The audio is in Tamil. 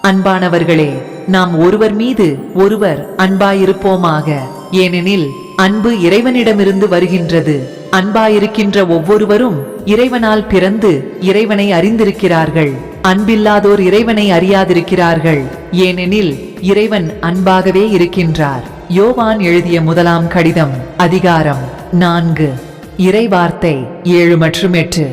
அன்பானவர்களே, நாம் ஒருவர் மீது ஒருவர் அன்பாயிருப்போமாக. ஏனெனில் அன்பு இறைவனிடமிருந்து வருகின்றது. அன்பாயிருக்கின்ற ஒவ்வொருவரும் இறைவனால் பிறந்து இறைவனை அறிந்திருக்கிறார்கள். அன்பில்லாதோர் இறைவனை அறியாதிருக்கிறார்கள். ஏனெனில் இறைவன் அன்பாகவே இருக்கின்றார். யோவான் எழுதிய முதலாம் கடிதம் அதிகாரம் 4 இறைவார்த்தை 7 மற்றும் 8.